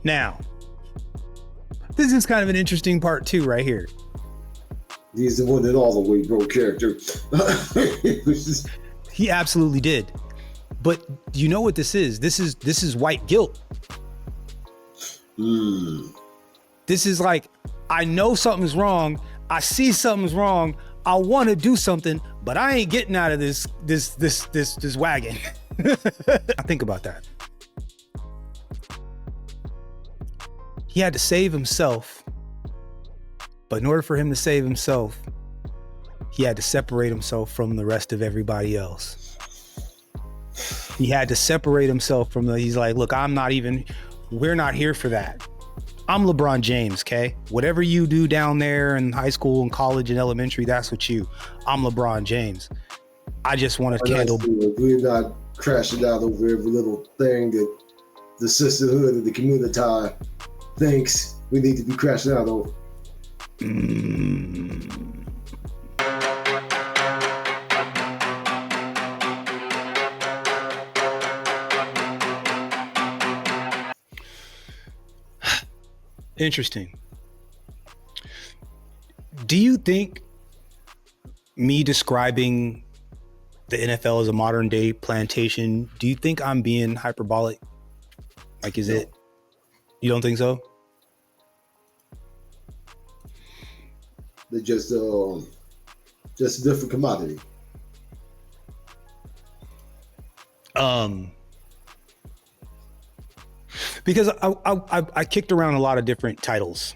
Now, this is kind of an interesting part too, right here. He's the one that all the way broke character. He absolutely did. But you know what this is? This is white guilt. This is like, I know something's wrong. I see something's wrong. I want to do something, but I ain't getting out of this wagon. Think about that. He had to save himself, but in order for him to save himself, he had to separate himself from the rest of everybody else. He had to separate himself from he's like, look, we're not here for that. I'm LeBron James, okay? Whatever you do down there in high school and college and elementary, that's what I'm LeBron James. I just want to candle. We're not crashing out over every little thing that the sisterhood and the community thinks we need to be crashing out over. Interesting. Do you think me describing the NFL as a modern day plantation, do you think I'm being hyperbolic? Like, is it? You don't think so? They're just a different commodity. Because I kicked around a lot of different titles.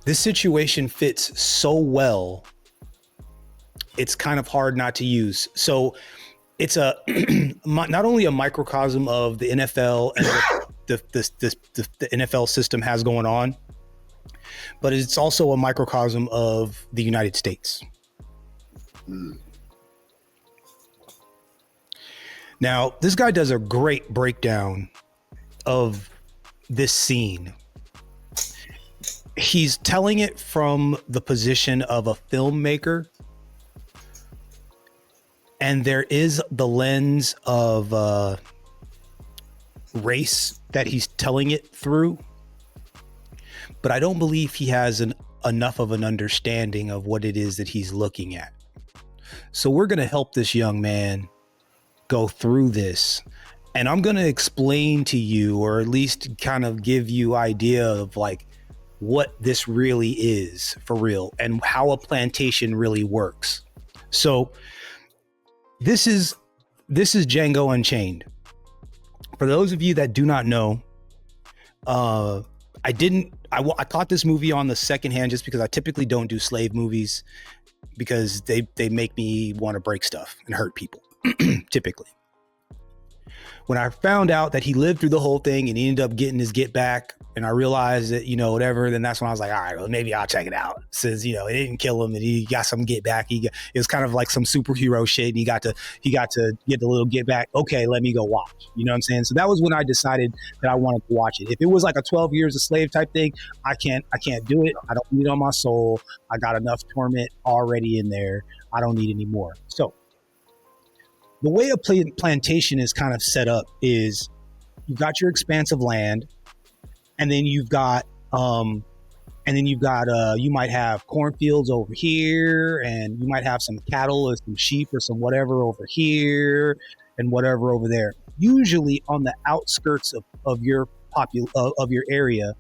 This situation fits so well. It's kind of hard not to use. So it's not only a microcosm of the NFL and the NFL system has going on, but it's also a microcosm of the United States. Now, this guy does a great breakdown of this scene. He's telling it from the position of a filmmaker, and there is the lens of race that he's telling it through, but I don't believe he has enough of an understanding of what it is that he's looking at. So we're going to help this young man go through this, and I'm going to explain to you, or at least kind of give you idea of like what this really is for real and how a plantation really works. So this is Django Unchained. For those of you that do not know, I caught this movie on the second hand just because I typically don't do slave movies because they make me want to break stuff and hurt people. Typically. When I found out that he lived through the whole thing and he ended up getting his get back, and I realized that, whatever, then that's when I was like, all right, well, maybe I'll check it out. Since, it didn't kill him and he got some get back. It was kind of like some superhero shit, and he got to get the little get back. Okay, let me go watch. You know what I'm saying? So that was when I decided that I wanted to watch it. If it was like a 12 years a slave type thing, I can't do it. I don't need it on my soul. I got enough torment already in there. I don't need any more. So the way a plantation is kind of set up is you've got your expanse of land, and then you might have cornfields over here, and you might have some cattle or some sheep or some whatever over here and whatever over there. Usually on the outskirts of your area,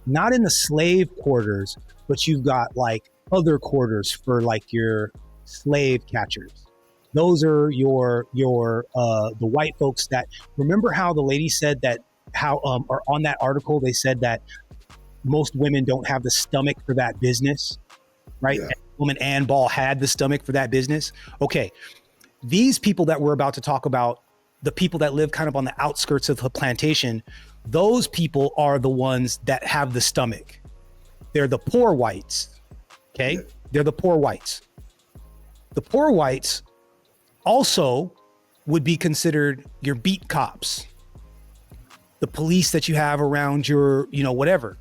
not in the slave quarters, but you've got like other quarters for like your slave catchers. Those are your the white folks that, remember how the lady said that, or on that article, they said that most women don't have the stomach for that business, right? Yeah. Woman Ann Ball had the stomach for that business. Okay. These people that we're about to talk about, the people that live kind of on the outskirts of the plantation, those people are the ones that have the stomach. They're the poor whites. Okay. Yeah. They're the poor whites. The poor whites also would be considered your beat cops, the police that you have around your, whatever.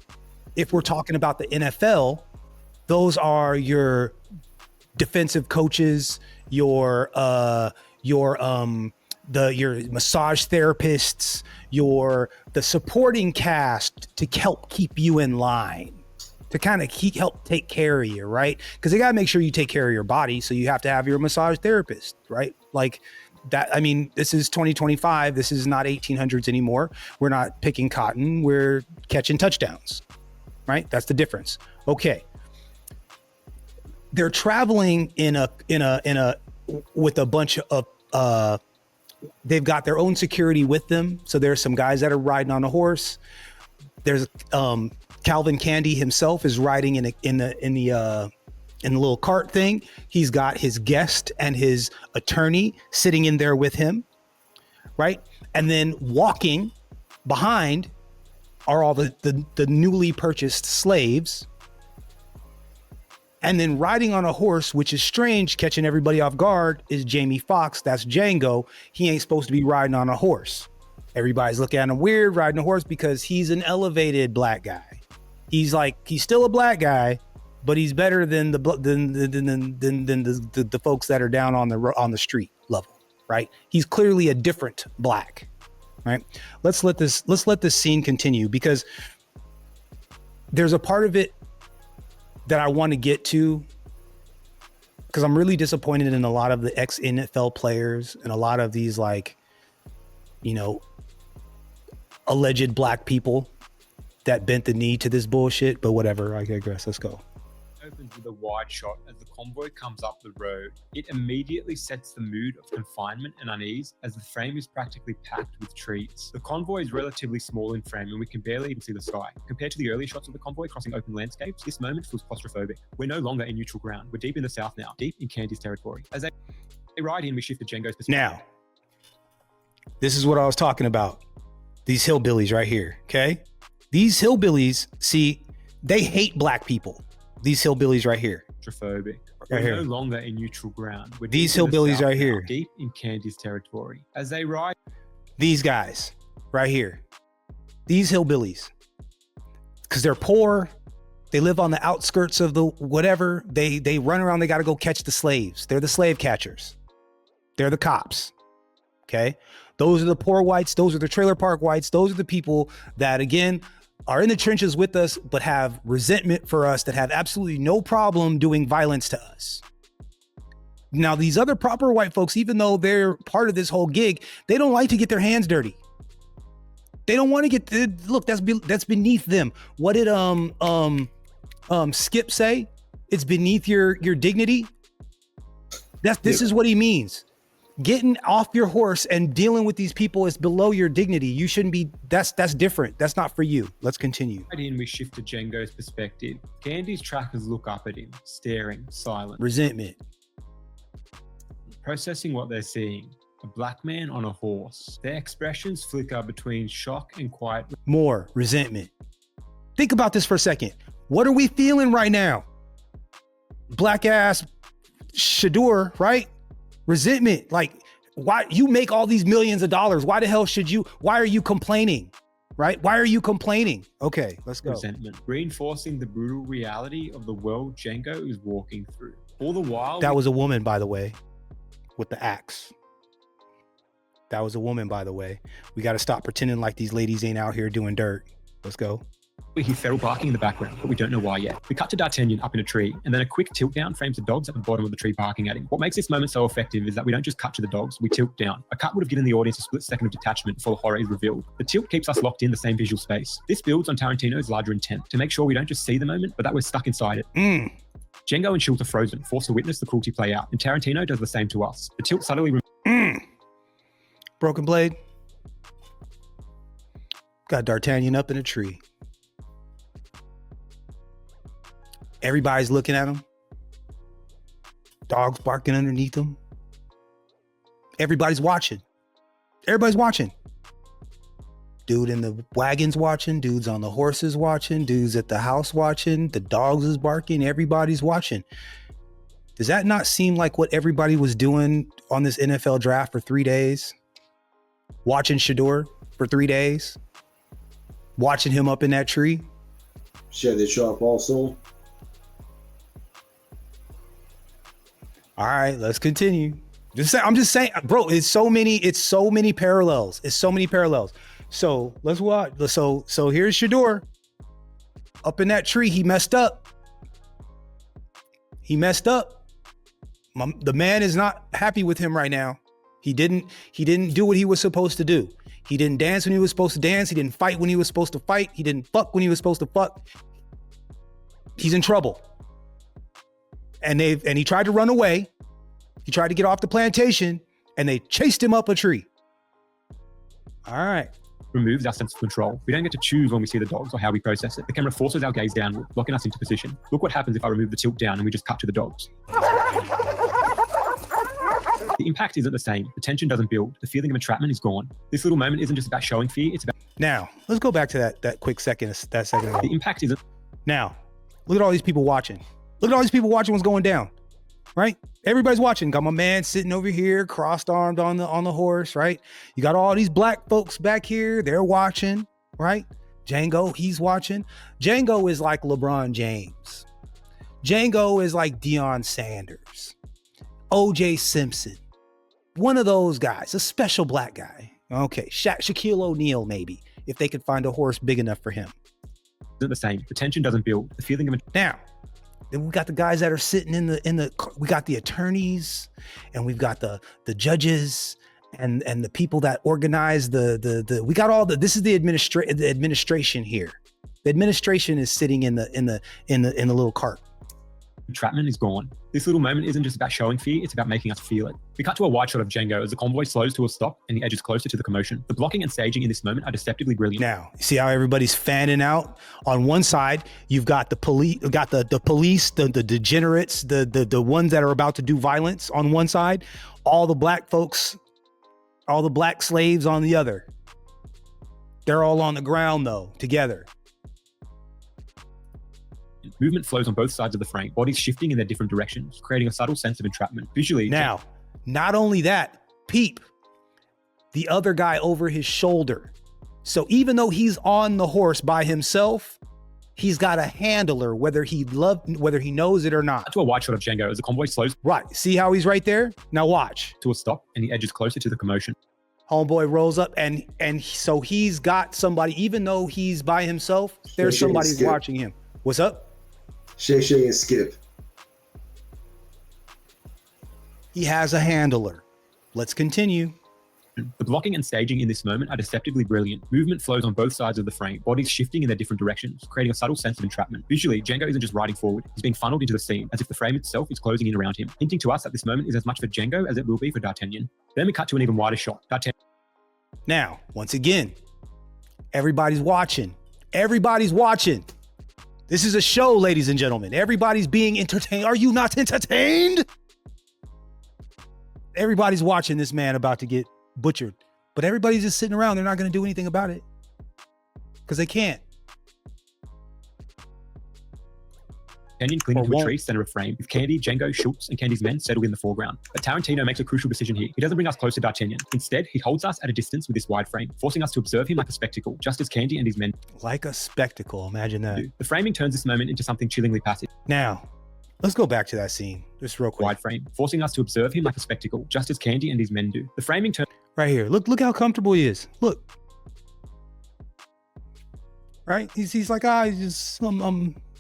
If we're talking about the NFL, those are your defensive coaches, your massage therapists, the supporting cast to help keep you in line, to kind of help take care of you, right? Because they got to make sure you take care of your body, so you have to have your massage therapist, right? Like that. I mean, this is 2025. This is not 1800s anymore. We're not picking cotton. We're catching touchdowns, right? That's the difference. Okay. They're traveling with a bunch of they've got their own security with them. So there's some guys that are riding on a horse. There's Calvin Candy himself is riding in the little cart thing. He's got his guest and his attorney sitting in there with him, right? And then walking behind are all the newly purchased slaves. And then riding on a horse, which is strange, catching everybody off guard, is Jamie Foxx. That's Django. He ain't supposed to be riding on a horse. Everybody's looking at him weird riding a horse because he's an elevated black guy. He's still a black guy, but he's better than the folks that are down on the street level, right? He's clearly a different black, right? Let's let this scene continue, because there's a part of it that I want to get to, because I'm really disappointed in a lot of the ex-NFL players and a lot of these alleged black people that bent the knee to this bullshit. But whatever, I digress. Let's go. Opens with a wide shot as the convoy comes up the road. It immediately sets the mood of confinement and unease, as the frame is practically packed with trees. The convoy is relatively small in frame, and we can barely even see the sky. Compared to the earlier shots of the convoy crossing open landscapes, this moment feels claustrophobic. We're no longer in neutral ground. We're deep in the south now, deep in Candy's territory. As they ride in, we shift to Django's perspective. Now, this is what I was talking about. These hillbillies right here, okay? These hillbillies, see, they hate black people. These hillbillies right here. Claustrophobic. Right We're here. no longer in neutral ground. We're These deep in the hillbillies south right now, here. deep in Candy's territory. As they ride, These guys right here. These hillbillies. Because they're poor. They live on the outskirts of the whatever. They run around. They got to go catch the slaves. They're the slave catchers. They're the cops. Okay. Those are the poor whites. Those are the trailer park whites. Those are the people that, again, are in the trenches with us, but have resentment for us, that have absolutely no problem doing violence to us. Now, these other proper white folks, even though they're part of this whole gig, they don't like to get their hands dirty. They don't want to get look. That's beneath them. What did Skip say? It's beneath your dignity. This is what he means. Getting off your horse and dealing with these people is below your dignity. You shouldn't be. That's different. That's not for you. Let's continue. in, we shift to Django's perspective. Candy's trackers look up at him, staring, silent, Resentment. processing what they're seeing. A black man on a horse. Their expressions flicker between shock and quiet. More resentment. Think about this for a second. What are we feeling right now? Black ass Shadur, right? Resentment. Like, why you make all these millions of dollars? Why the hell should you? Why are you complaining? Right? Why are you complaining? Okay, let's go. Resentment, reinforcing the brutal reality of the world Django is walking through. All the while, That was a woman, by the way, with the axe. That was a woman, by the way. We got to stop pretending like these ladies ain't out here doing dirt. Let's go. we hear feral barking in the background, but we don't know why yet. We cut to D'Artagnan up in a tree, and then a quick tilt down frames the dogs at the bottom of the tree barking at him. What makes this moment so effective is that we don't just cut to the dogs, we tilt down. A cut would have given the audience a split second of detachment before the horror is revealed. The tilt keeps us locked in the same visual space. This builds on Tarantino's larger intent, to make sure we don't just see the moment, but that we're stuck inside it. Django and Shield are frozen, forced to witness the cruelty play out, and Tarantino does the same to us. The tilt subtly Broken Blade. Got D'Artagnan up in a tree. Everybody's looking at him. Dogs barking underneath him. Everybody's watching. Everybody's watching. Dude in the wagon's watching. Dudes on the horses watching. Dudes at the house watching. The dogs is barking. Everybody's watching. Does that not seem like what everybody was doing on this NFL draft for 3 days? Watching Shador for 3 days? Watching him up in that tree? Shed it sharp also. All right, let's continue. I'm just saying, bro, it's so many parallels. It's so many parallels. So let's watch. So here's Shador up in that tree. He messed up. The man is not happy with him right now. He didn't do what he was supposed to do. He didn't dance when he was supposed to dance. He didn't fight when he was supposed to fight. He didn't fuck when he was supposed to fuck. He's in trouble. And he tried to run away. He tried to get off the plantation and they chased him up a tree. All right. Removes our sense of control. We don't get to choose when we see the dogs or how we process it. The camera forces our gaze downward, locking us into position. Look what happens if I remove the tilt down and we just cut to the dogs. The impact isn't the same. The tension doesn't build. The feeling of entrapment is gone. This little moment isn't just about showing fear. It's about... Now, let's go back to that quick second. That second. The impact isn't... Now, look at all these people watching. Look at all these people watching what's going down, right? Everybody's watching. Got my man sitting over here, crossed-armed on the horse, right? You got all these black folks back here. They're watching, right? Django, he's watching. Django is like LeBron James. Django is like Deion Sanders, O.J. Simpson. One of those guys, a special black guy. Okay, Shaquille O'Neal maybe, if they could find a horse big enough for him. Isn't the same. The tension doesn't build. The feeling of... Now, then we got the guys that are sitting in the we got the attorneys and we've got the judges and the people that organize the we got all this is the administration here. The administration is sitting in the little cart. Entrapment is gone. This little moment isn't just about showing fear, it's about making us feel it. We cut to a wide shot of Django as the convoy slows to a stop and he edges closer to the commotion. The blocking and staging in this moment are deceptively brilliant. Now, you see how everybody's fanning out? On one side, you've got the police, the degenerates, the ones that are about to do violence on one side, all the black folks, all the black slaves on the other. They're all on the ground though, together. Movement flows on both sides of the frame, bodies shifting in their different directions, creating a subtle sense of entrapment. Visually... Now, not only that, peep the other guy over his shoulder. So even though he's on the horse by himself, he's got a handler, whether he knows it or not. To a wide shot of Django as the convoy slows... Right, see how he's right there? Now watch. ...to a stop and he edges closer to the commotion. Homeboy rolls up and so he's got somebody, even though he's by himself, there's somebody watching him. What's up? Shay and Skip. He has a handler. Let's continue. The blocking and staging in this moment are deceptively brilliant. Movement flows on both sides of the frame, bodies shifting in their different directions, creating a subtle sense of entrapment. Visually, Django isn't just riding forward, he's being funneled into the scene, as if the frame itself is closing in around him, hinting to us that this moment is as much for Django as it will be for D'Artagnan. Then we cut to an even wider shot. D'Artagnan. Now, once again, everybody's watching. Everybody's watching. This is a show, ladies and gentlemen. Everybody's being entertained. Are you not entertained? Everybody's watching this man about to get butchered, but everybody's just sitting around. They're not going to do anything about it because they can't. Candy clinging to a tree, center of frame, with Candy, Django, Schultz, and Candy's men settled in the foreground. But Tarantino makes a crucial decision here. He doesn't bring us close to D'Artagnan. Instead, he holds us at a distance with this wide frame, forcing us to observe him like a spectacle, just as Candy and his men... Like a spectacle, imagine that. The framing turns this moment into something chillingly passive. Now, let's go back to that scene, just real quick. Wide frame, forcing us to observe him like a spectacle, just as Candy and his men do. The framing turns... Right here, look how comfortable he is. Look. Right? He's like,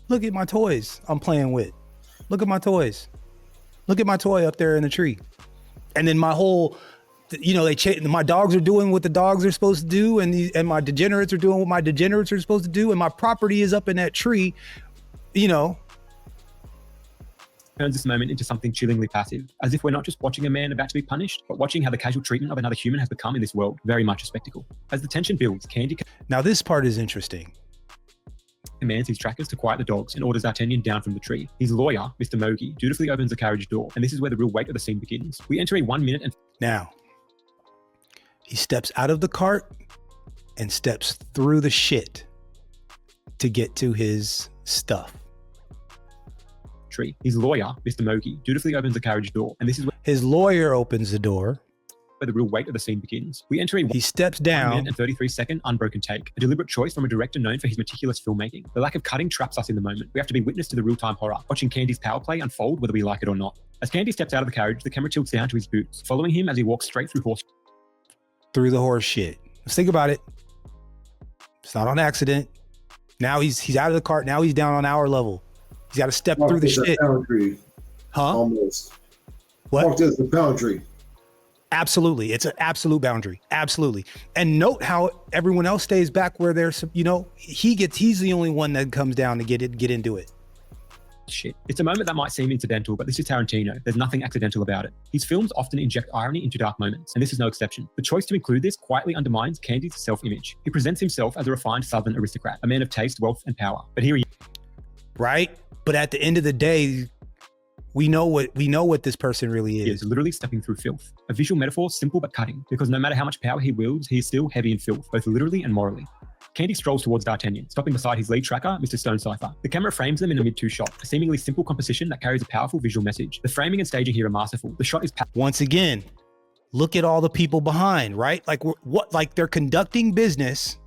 look at my toys I'm playing with. Look at my toys. Look at my toy up there in the tree. And then my whole, my dogs are doing what the dogs are supposed to do, and my degenerates are doing what my degenerates are supposed to do, and my property is up in that tree, Turns this moment into something chillingly passive, as if we're not just watching a man about to be punished, but watching how the casual treatment of another human has become in this world very much a spectacle. As the tension builds, Candy... Now this part is interesting. Commands his trackers to quiet the dogs and orders D'Artagnan down from the tree. His lawyer, Mr. Mogi, dutifully opens the carriage door, and this is where the real weight of the scene begins. We enter a 1 minute and... Now, he steps out of the cart and steps through the shit to get to his stuff. tree. His lawyer, Mr. Mogi, dutifully opens the carriage door, and this is His lawyer opens the door. where the real weight of the scene begins. We enter a He steps 1 down. minute and 33-second unbroken take, a deliberate choice from a director known for his meticulous filmmaking. The lack of cutting traps us in the moment. We have to be witness to the real-time horror, watching Candy's power play unfold whether we like it or not. As Candy steps out of the carriage, the camera tilts down to his boots, following him as he walks straight through horse. Through the horse shit. Let's think about it. It's not on accident. Now he's out of the cart. Now he's down on our level. He's got to step through the shit. Boundary, Huh? almost. What? Marked as a boundary. Absolutely. It's an absolute boundary. Absolutely. And note how everyone else stays back where there's, he's the only one that comes down to get into it. Shit. It's a moment that might seem incidental, but this is Tarantino. There's nothing accidental about it. His films often inject irony into dark moments, and this is no exception. The choice to include this quietly undermines Candy's self-image. He presents himself as a refined Southern aristocrat, a man of taste, wealth, and power. But here he Right? But at the end of the day, we know what this person really is, literally stepping through filth. A visual metaphor, simple but cutting, because no matter how much power he wields, he is still heavy in filth, both literally and morally. Candy strolls towards D'Artagnan, stopping beside his lead tracker, Mr. Stonecipher. The camera frames them in a mid-two shot, a seemingly simple composition that carries a powerful visual message. The framing and staging here are masterful. The shot is Once again, look at all the people behind, right? Like they're conducting business.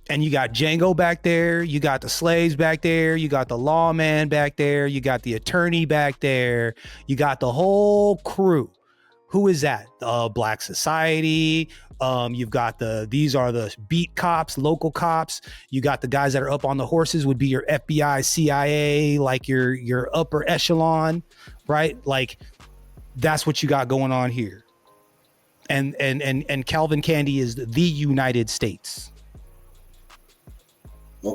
And you got Django back there, you got the slaves back there, you got the lawman back there, you got the attorney back there, you got the whole crew. Who is that? Black Society. You've got these are the beat cops, local cops. You got the guys that are up on the horses would be your FBI, CIA, like your upper echelon, right? Like that's what you got going on here. And Calvin Candy is the United States.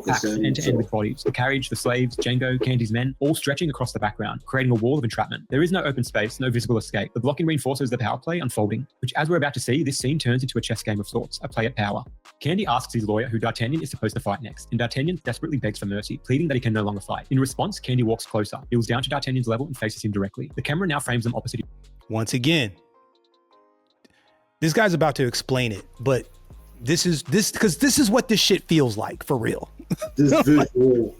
Packed end-to-end with bodies. The carriage, the slaves, Django, Candy's men, all stretching across the background, creating a wall of entrapment. There is no open space, no visible escape. The blocking reinforces the power play unfolding, which as we're about to see, this scene turns into a chess game of sorts, a play at power. Candy asks his lawyer who D'Artagnan is supposed to fight next, and D'Artagnan desperately begs for mercy, pleading that he can no longer fight. In response, Candy walks closer, kneels down to D'Artagnan's level and faces him directly. The camera now frames them opposite. Once again, this guy's about to explain it, but this is what this shit feels like for real. This visual,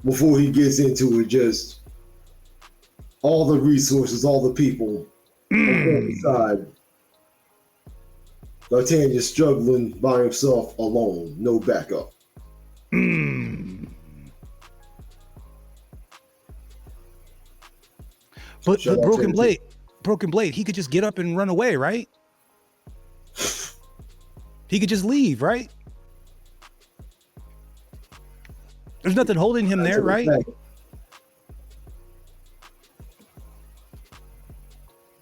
before he gets into it, just all the resources, all the people on the side. D'Artagnan struggling by himself alone, no backup. But Broken Blade, he could just get up and run away, right? He could just leave, right? There's nothing holding him there, right?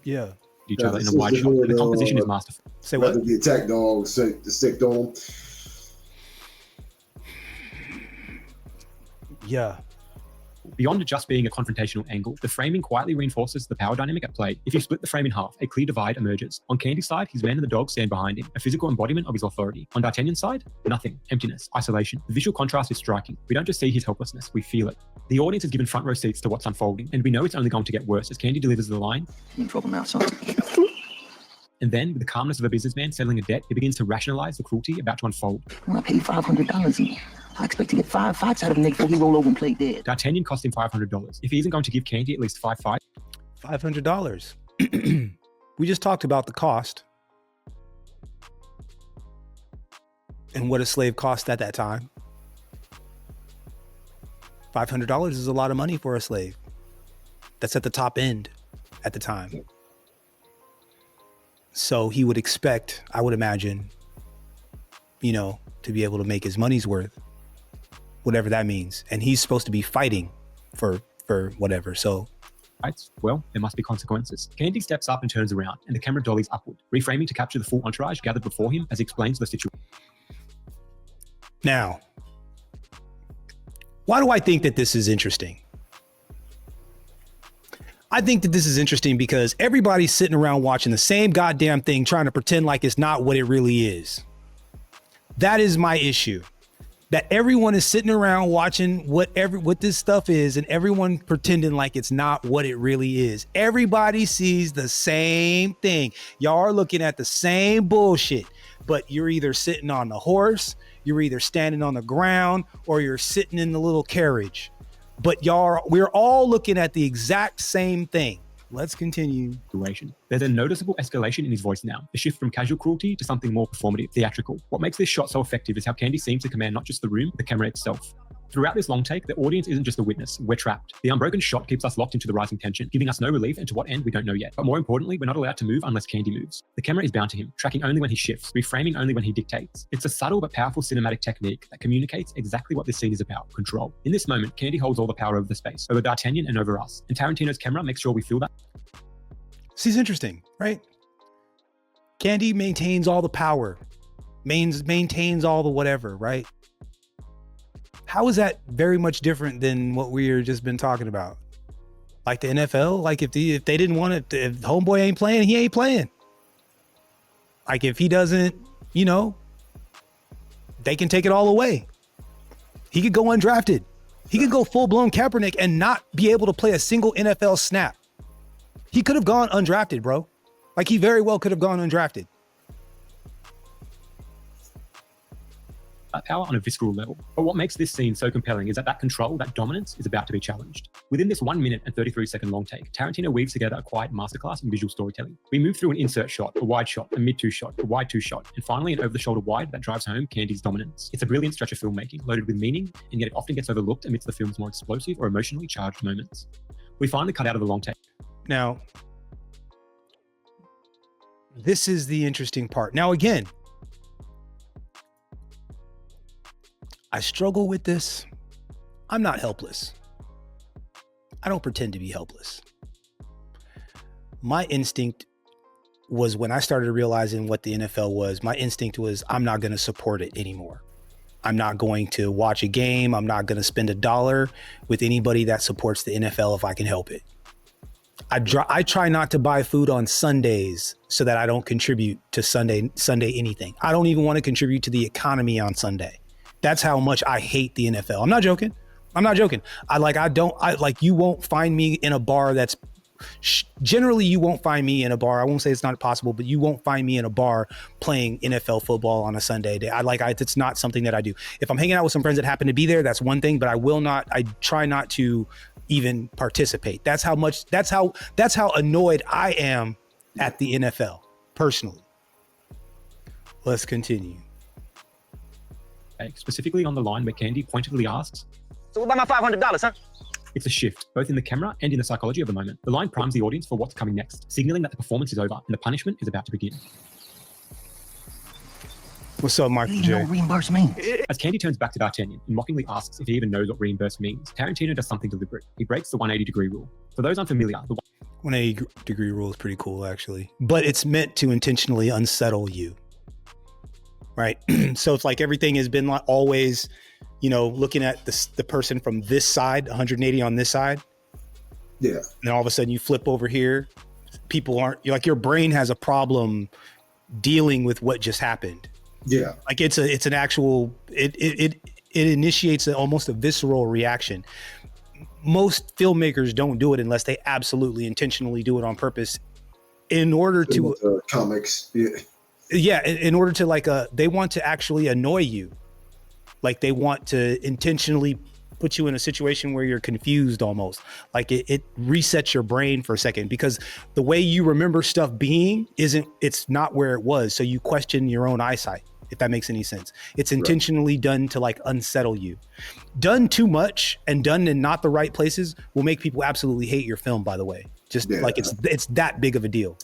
Yeah. Each other in a wide shot. The composition is masterful. Say what? The attack dog stick on him. Yeah. Beyond just being a confrontational angle, the framing quietly reinforces the power dynamic at play. If you split the frame in half, a clear divide emerges. On Candy's side, his men and the dog stand behind him, a physical embodiment of his authority. On D'Artagnan's side, nothing, emptiness, isolation. The visual contrast is striking. We don't just see his helplessness, we feel it. The audience is given front row seats to what's unfolding, and we know it's only going to get worse as Candy delivers the line. I'm in trouble now, son. And then, with the calmness of a businessman settling a debt, he begins to rationalize the cruelty about to unfold. Well, I paid $500 and I expect to get 5 fights out of him before he roll over and play dead. D'Artagnan cost him $500. If he isn't going to give Candy at least 5 fights, $500. We just talked about the cost and what a slave cost at that time. $500 is a lot of money for a slave. That's at the top end at the time. So he would expect, I would imagine, to be able to make his money's worth, whatever that means. And he's supposed to be fighting for whatever. So, well, there must be consequences. Candy steps up and turns around, and the camera dollies upward, reframing to capture the full entourage gathered before him as he explains the situation. Now, why do I think that this is interesting? I think that this is interesting because everybody's sitting around watching the same goddamn thing, trying to pretend like it's not what it really is. That is my issue. That everyone is sitting around watching what this stuff is, and everyone pretending like it's not what it really is. Everybody sees the same thing. Y'all are looking at the same bullshit, but you're either sitting on the horse, you're either standing on the ground, or you're sitting in the little carriage. but we're all looking at the exact same thing. Let's continue. There's a noticeable escalation in his voice now, a shift from casual cruelty to something more performative, theatrical. What makes this shot so effective is how Candy seems to command not just the room, but the camera itself. Throughout this long take, the audience isn't just a witness, we're trapped. The unbroken shot keeps us locked into the rising tension, giving us no relief, and to what end we don't know yet. But more importantly, we're not allowed to move unless Candy moves. The camera is bound to him, tracking only when he shifts, reframing only when he dictates. It's a subtle but powerful cinematic technique that communicates exactly what this scene is about, control. In this moment, Candy holds all the power over the space, over D'Artagnan and over us. And Tarantino's camera makes sure we feel that. This is interesting, right? Candy maintains all the power, maintains all the whatever, right? How is that very much different than what we're just been talking about? Like the NFL, like if they didn't want it, if homeboy ain't playing, he ain't playing. Like if he doesn't, they can take it all away. He could go undrafted. He could go full-blown Kaepernick and not be able to play a single NFL snap. He could have gone undrafted, bro. Like he very well could have gone undrafted. Power on a visceral level. But what makes this scene so compelling is that control, that dominance, is about to be challenged. Within this 1 minute and 33-second long take, Tarantino weaves together a quiet masterclass in visual storytelling. We move through an insert shot, a wide shot, a mid-2 shot, a wide-2 shot, and finally an over-the-shoulder wide that drives home Candy's dominance. It's a brilliant stretch of filmmaking, loaded with meaning, and yet it often gets overlooked amidst the film's more explosive or emotionally charged moments. We finally cut out of the long take. Now, this is the interesting part. Now, again, I struggle with this. I'm not helpless. I don't pretend to be helpless. My instinct was when I started realizing what the NFL was, my instinct was I'm not going to support it anymore. I'm not going to watch a game. I'm not going to spend $1 with anybody that supports the NFL if I can help it. I try not to buy food on Sundays so that I don't contribute to Sunday anything. I don't even want to contribute to the economy on Sunday. That's how much I hate the NFL. I'm not joking. You won't find me in a bar generally you won't find me in a bar. I won't say it's not possible, but you won't find me in a bar playing NFL football on a Sunday day. It's not something that I do. If I'm hanging out with some friends that happen to be there, that's one thing, but I try not to even participate. That's how annoyed I am at the NFL personally. Let's continue. Specifically on the line where Candy pointedly asks, So what about my $500, huh? It's a shift, both in the camera and in the psychology of the moment. The line primes the audience for what's coming next, signaling that the performance is over and the punishment is about to begin. What's up, Michael You J? know what reimburse means? As Candy turns back to D'Artagnan and mockingly asks if he even knows what reimburse means, Tarantino does something deliberate. He breaks the 180-degree rule. For those unfamiliar, the 180-degree rule is pretty cool, actually. But it's meant to intentionally unsettle you, right? So it's like everything has been like always, looking at the person from this side, 180 on this side. Yeah. And then all of a sudden you flip over here. Your brain has a problem dealing with what just happened. Yeah. Like it initiates almost a visceral reaction. Most filmmakers don't do it unless they absolutely intentionally do it on purpose in order to comics. In order to they want to actually annoy you. Like they want to intentionally put you in a situation where you're confused almost. Like it resets your brain for a second because the way you remember stuff it's not where it was. So you question your own eyesight, if that makes any sense. It's intentionally done to unsettle you. Done too much and done in not the right places will make people absolutely hate your film, by the way. It's that big of a deal.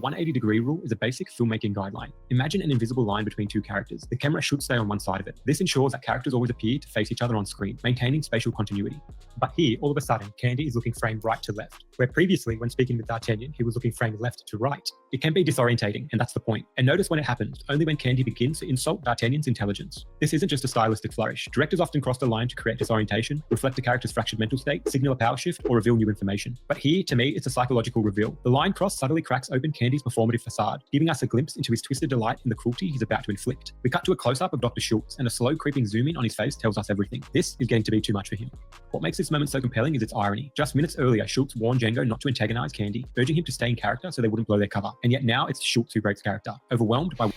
180-degree rule is a basic filmmaking guideline. Imagine an invisible line between two characters. The camera should stay on one side of it. This ensures that characters always appear to face each other on screen, maintaining spatial continuity. But here, all of a sudden, Candy is looking framed right to left, where previously, when speaking with D'Artagnan, he was looking framed left to right. It can be disorientating, and that's the point. And notice when it happens, only when Candy begins to insult D'Artagnan's intelligence. This isn't just a stylistic flourish. Directors often cross the line to create disorientation, reflect a character's fractured mental state, signal a power shift, or reveal new information. But here, to me, it's a psychological reveal. The line cross subtly cracks open Candy's performative facade, giving us a glimpse into his twisted delight in the cruelty he's about to inflict. We cut to a close-up of Dr. Schultz, and a slow creeping zoom in on his face tells us everything. This is getting to be too much for him. What makes this moment so compelling is its irony. Just minutes earlier, Schultz warned Django not to antagonize Candy, urging him to stay in character so they wouldn't blow their cover. And yet now it's Schultz who breaks character, overwhelmed by...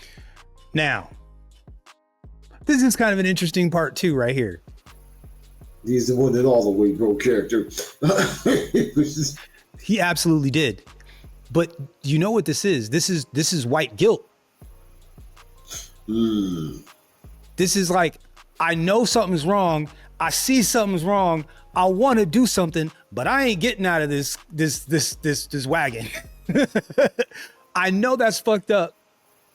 Now, this is kind of an interesting part too, right here. He's the one that all the way broke character. He absolutely did. But you know what this is? This is white guilt. This is like, I know something's wrong. I see something's wrong. I want to do something, but I ain't getting out of this wagon. I know that's fucked up.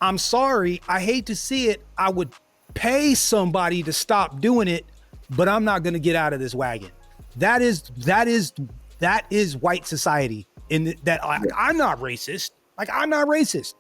I'm sorry. I hate to see it. I would pay somebody to stop doing it, but I'm not going to get out of this wagon. That is white society. I'm not racist. Like, I'm not racist.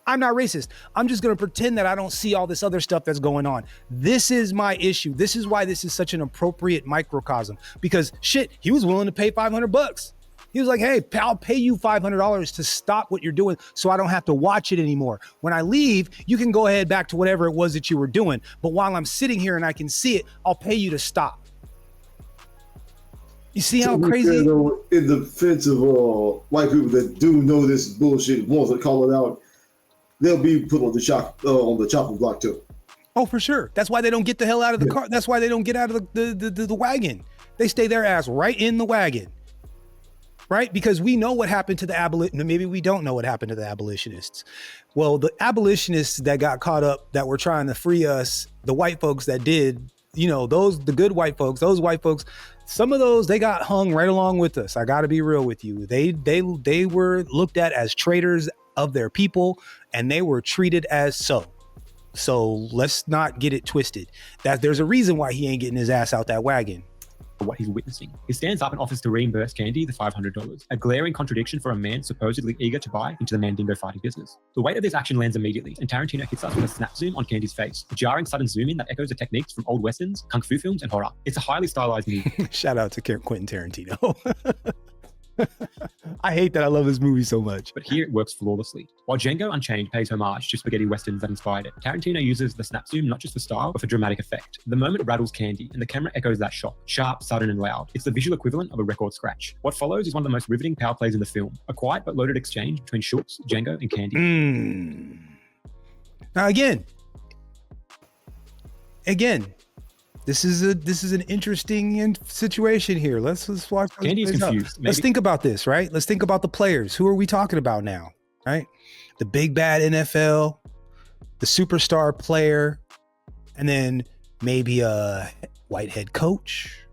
I'm not racist. I'm just going to pretend that I don't see all this other stuff that's going on. This is my issue. This is why this is such an appropriate microcosm, because shit, he was willing to pay $500. He was like, hey, I'll pay you $500 to stop what you're doing so I don't have to watch it anymore. When I leave, you can go ahead back to whatever it was that you were doing. But while I'm sitting here and I can see it, I'll pay you to stop. You see how crazy? Fair, though, in the defense of white people that do know this bullshit, want to call it out, they'll be put on the chopping block too. Oh, for sure. That's why they don't get the hell out of the car. That's why they don't get out of the wagon. They stay their ass right in the wagon. Right? Because we know what happened to the abolitionists. Maybe we don't know what happened to the abolitionists. Well, the abolitionists that got caught up, that were trying to free us, the white folks that did, the good white folks, those white folks, some of those, they got hung right along with us. I got to be real with you. They were looked at as traitors of their people, and they were treated as so. So let's not get it twisted. That there's a reason why he ain't getting his ass out that wagon. What he's witnessing. He stands up and offers to reimburse Candy the $500, a glaring contradiction for a man supposedly eager to buy into the Mandingo fighting business. The weight of this action lands immediately, and Tarantino hits us with a snap zoom on Candy's face, a jarring sudden zoom in that echoes the techniques from old westerns, kung fu films, and horror. It's a highly stylized movie. Shout out to Quentin Tarantino. I hate that I love this movie so much. But here it works flawlessly. While Django Unchained pays homage to spaghetti westerns that inspired it, Tarantino uses the snap zoom not just for style, but for dramatic effect. The moment rattles Candy, and the camera echoes that shot, sharp, sudden, and loud. It's the visual equivalent of a record scratch. What follows is one of the most riveting power plays in the film, a quiet but loaded exchange between Schultz, Django, and Candy. Now again, this is an interesting situation here. Let's watch. Candy is confused. Let's think about this, right? Let's think about the players. Who are we talking about now, right? The big bad NFL, the superstar player, and then maybe a white head coach,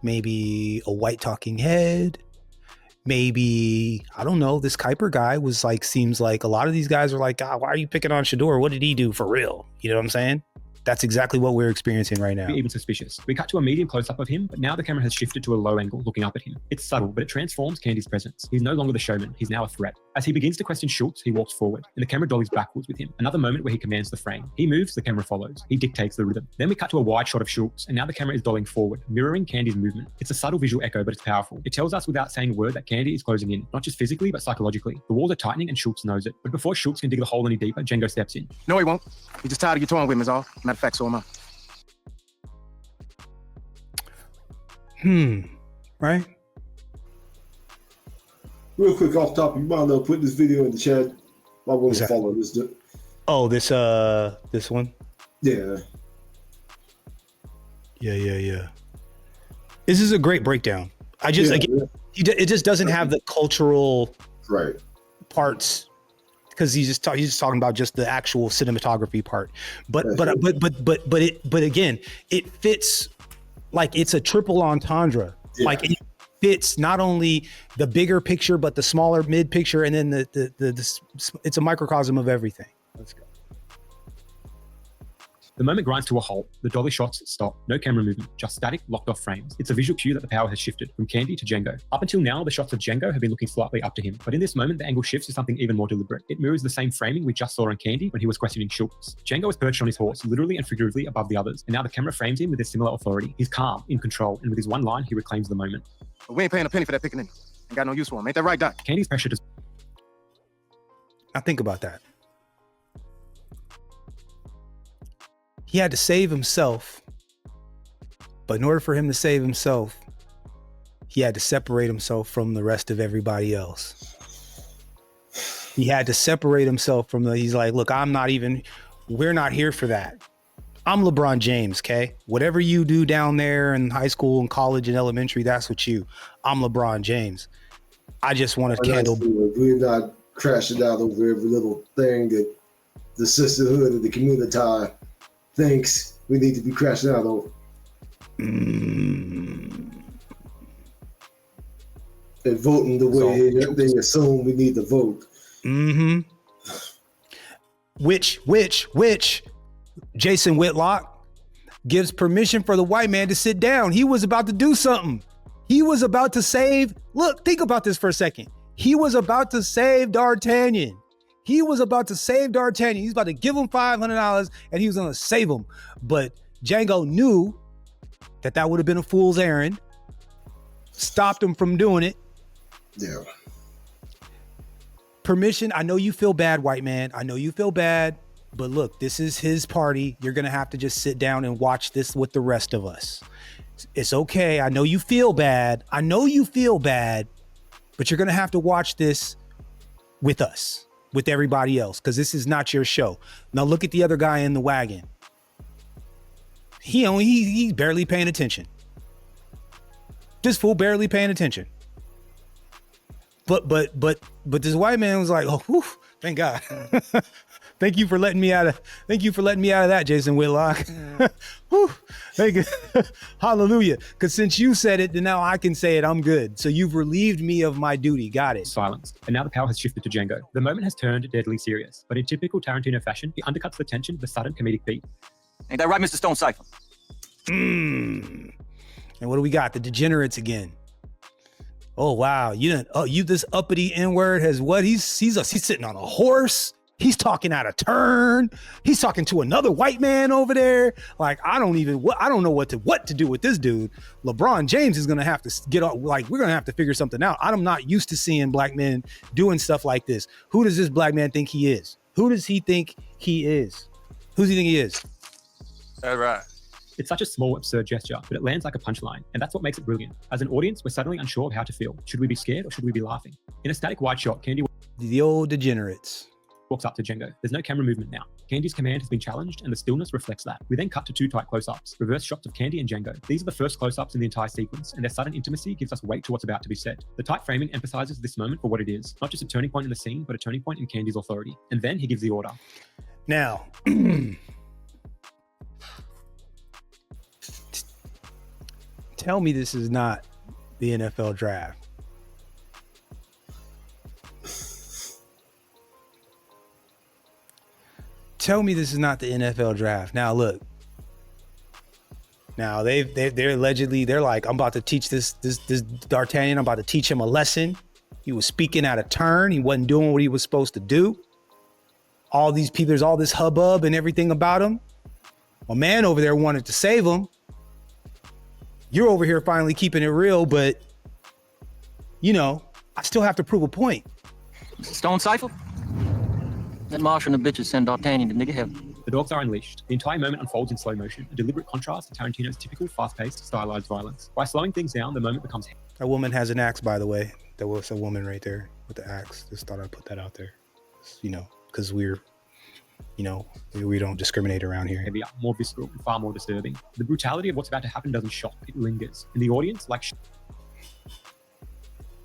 maybe a white talking head, maybe, I don't know, this Kuiper guy was like, seems like a lot of these guys are like, God, why are you picking on Shador? What did he do for real? You know what I'm saying? That's exactly what we're experiencing right now. Even suspicious. We cut to a medium close-up of him, but now the camera has shifted to a low angle looking up at him. It's subtle, but it transforms Candy's presence. He's no longer the showman. He's now a threat. As he begins to question Schultz, he walks forward, and the camera dollies backwards with him. Another moment where he commands the frame. He moves, the camera follows. He dictates the rhythm. Then we cut to a wide shot of Schultz, and now the camera is dollying forward, mirroring Candy's movement. It's a subtle visual echo, but it's powerful. It tells us without saying a word that Candy is closing in, not just physically, but psychologically. The walls are tightening, and Schultz knows it. But before Schultz can dig the hole any deeper, Django steps in. No, he won't. He's just tired of you toying with him, is all. Matter of fact, so am I. Right? Real quick off topic, you might put this video in the chat. I want to follow this. Oh, this one? Yeah. Yeah. This is a great breakdown. It just doesn't have the cultural parts, because he's just talking about just the actual cinematography part. But again, it fits like it's a triple entendre. Yeah. Like it fits not only the bigger picture, but the smaller mid picture, and then it's a microcosm of everything. Let's go. The moment grinds to a halt. The dolly shots stop. No camera movement, just static, locked off frames. It's a visual cue that the power has shifted from Candy to Django. Up until now, the shots of Django have been looking slightly up to him. But in this moment, the angle shifts to something even more deliberate. It mirrors the same framing we just saw on Candy when he was questioning Schultz. Django is perched on his horse, literally and figuratively above the others. And now the camera frames him with a similar authority. He's calm, in control, and with his one line, he reclaims the moment. But we ain't paying a penny for that pickaninny. Ain't got no use for him. Ain't that right, Doc? Candy's pressure does. Now think about that. He had to save himself, but in order for him to save himself, he had to separate himself from the rest of everybody else. He had to separate himself from he's like, look, we're not here for that. I'm LeBron James, okay? Whatever you do down there in high school and college and elementary, that's what you. I'm LeBron James. I just want to handle. We're not crashing out over every little thing that the sisterhood and the community thinks we need to be crashing out over. And voting the way they assume we need to vote. Which Jason Whitlock gives permission for the white man to sit down. He was about to do something. He was about to save. Look, think about this for a second. He was about to save D'Artagnan. He's about to give him $500 and he was going to save him. But Django knew that would have been a fool's errand. Stopped him from doing it. Yeah. Permission. I know you feel bad, white man. I know you feel bad. But look, this is his party. You're going to have to just sit down and watch this with the rest of us. It's okay. I know you feel bad. But you're going to have to watch this with us, with everybody else, because this is not your show. Now look at the other guy in the wagon. He's barely paying attention. This fool barely paying attention. But this white man was like, oh, whew, thank God. Thank you for letting me out of that, Jason Whitlock. Whew, thank you. Hallelujah. Because since you said it, then now I can say it. I'm good. So you've relieved me of my duty. Got it. Silence. And now the power has shifted to Django. The moment has turned deadly serious, but in typical Tarantino fashion, he undercuts the tension with a sudden comedic beat. Ain't that right, Mr. Stone Cipher? And what do we got? The degenerates again. Oh wow, you this uppity N-word has what? He's sitting on a horse. He's talking out of turn. He's talking to another white man over there. Like I don't know what to do with this dude. LeBron James is gonna have to get off. Like we're gonna have to figure something out. I'm not used to seeing black men doing stuff like this. Who does this black man think he is? Who does he think he is? Who does he think he is? That's right. It's such a small, absurd gesture, but it lands like a punchline, and that's what makes it brilliant. As an audience, we're suddenly unsure of how to feel. Should we be scared or should we be laughing? In a static wide shot, Candy The old degenerates. walks up to Django. There's no camera movement now. Candy's command has been challenged, and the stillness reflects that. We then cut to two tight close-ups, reverse shots of Candy and Django. These are the first close-ups in the entire sequence, and their sudden intimacy gives us weight to what's about to be said. The tight framing emphasizes this moment for what it is, not just a turning point in the scene, but a turning point in Candy's authority. And then he gives the order. Now, tell me this is not the NFL draft. Tell me this is not the NFL draft. Now look. Now they're allegedly, they're like, I'm about to teach this D'Artagnan, I'm about to teach him a lesson. He was speaking out of turn. He wasn't doing what he was supposed to do. All these people, there's all this hubbub and everything about him. A man over there wanted to save him. You're over here finally keeping it real, but you know, I still have to prove a point. Stone Cipher? That Marshall and the bitches send D'Artagnan to nigga heaven. The dogs are unleashed. The entire moment unfolds in slow motion, a deliberate contrast to Tarantino's typical fast-paced, stylized violence. By slowing things down, the moment becomes... That woman has an axe, by the way. There was a woman right there with the axe. Just thought I'd put that out there. You know, because we don't discriminate around here. Heavier, more visceral, and far more disturbing. The brutality of what's about to happen doesn't shock, it lingers. And the audience, like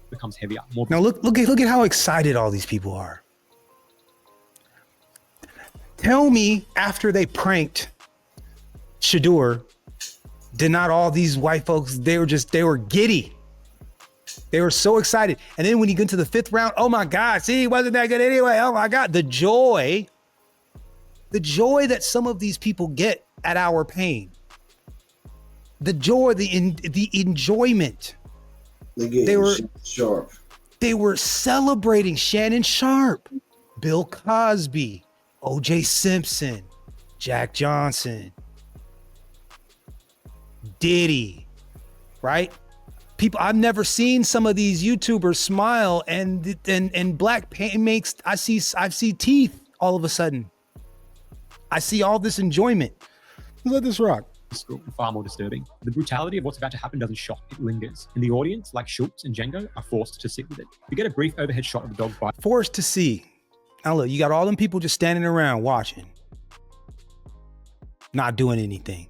becomes heavier, more... Now look at how excited all these people are. Tell me, after they pranked Shador, did not all these white folks, they were giddy. They were so excited. And then when you get to the fifth round, oh my God, see, he wasn't that good anyway. Oh my God, the joy that some of these people get at our pain. The joy, the enjoyment. They were Sharp. They were celebrating Shannon Sharp, Bill Cosby, O.J. Simpson, Jack Johnson, Diddy, right? People, I've never seen some of these YouTubers smile and black paint makes, I see teeth all of a sudden. I see all this enjoyment. Let this rock. Far more disturbing. The brutality of what's about to happen doesn't shock, it lingers. And the audience, like Schultz and Django, are forced to sit with it. We get a brief overhead shot of the dog bite. Forced to see. Now look, you got all them people just standing around watching. not doing anything.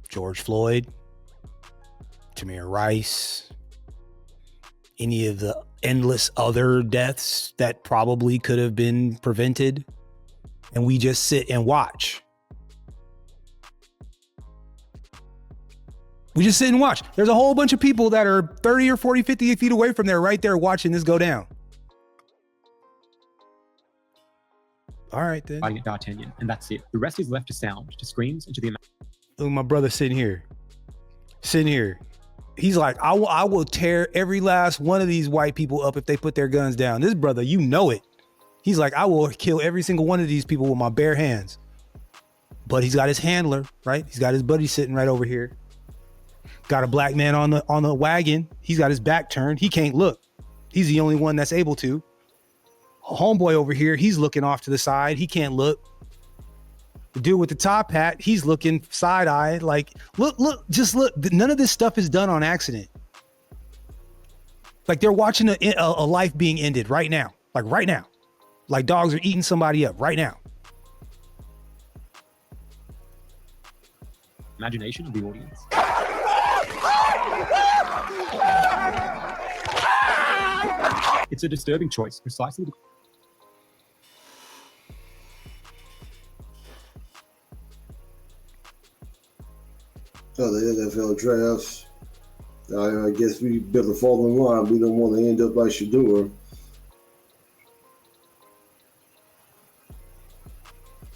George Floyd, Tamir Rice, any of the endless other deaths that probably could have been prevented, and we just sit and watch. We just sit and watch. There's a whole bunch of people that are 30 or 40, 50 feet away from there, right there watching this go down. All right, then. Fighting at D'Artagnan, and that's it. The rest is left to sound, to screams, and to the Look, my brother sitting here. He's like, I will tear every last one of these white people up if they put their guns down. This brother, you know it. He's like, I will kill every single one of these people with my bare hands. But he's got his handler, right? He's got his buddy sitting right over here. Got a black man on the wagon. He's got his back turned. He can't look. He's the only one that's able to. A homeboy over here, he's looking off to the side. He can't look. The dude with the top hat, he's looking side-eyed like, look, just look. None of this stuff is done on accident. Like they're watching a life being ended right now. Like right now. Like dogs are eating somebody up right now. imagination of the audience. It's a disturbing choice, precisely because the NFL drafts. I guess we better fall in line. We don't want to end up like Shador.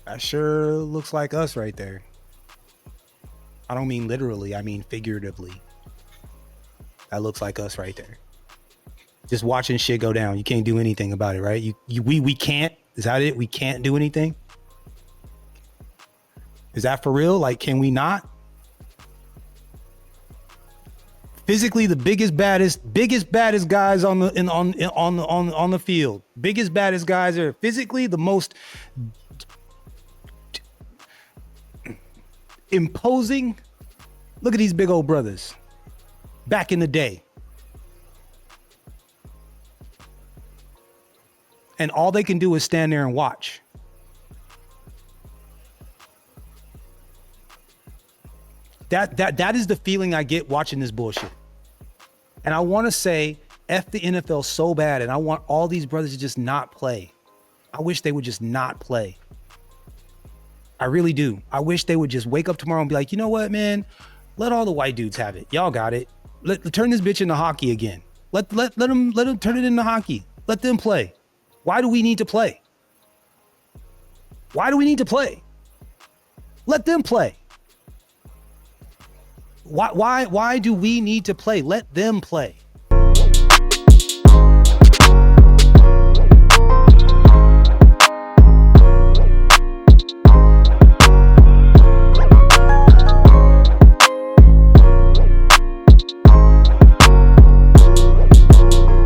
That sure looks like us right there. I don't mean literally, I mean figuratively. That looks like us right there. Just watching shit go down. You can't do anything about it, right? We can't. Is that it? We can't do anything? Is that for real? Like, can we not? Physically, the biggest baddest guys on the field. Biggest baddest guys are physically the most imposing. Look at these big old brothers. Back in the day. And all they can do is stand there and watch. That is the feeling I get watching this bullshit. And I want to say, F the NFL so bad, and I want all these brothers to just not play. I wish they would just not play. I really do. I wish they would just wake up tomorrow and be like, you know what, man? Let all the white dudes have it. Y'all got it. Turn this bitch into hockey again. Let them turn it into hockey. Let them play. Why do we need to play? Why do we need to play? Let them play. Why do we need to play? Let them play.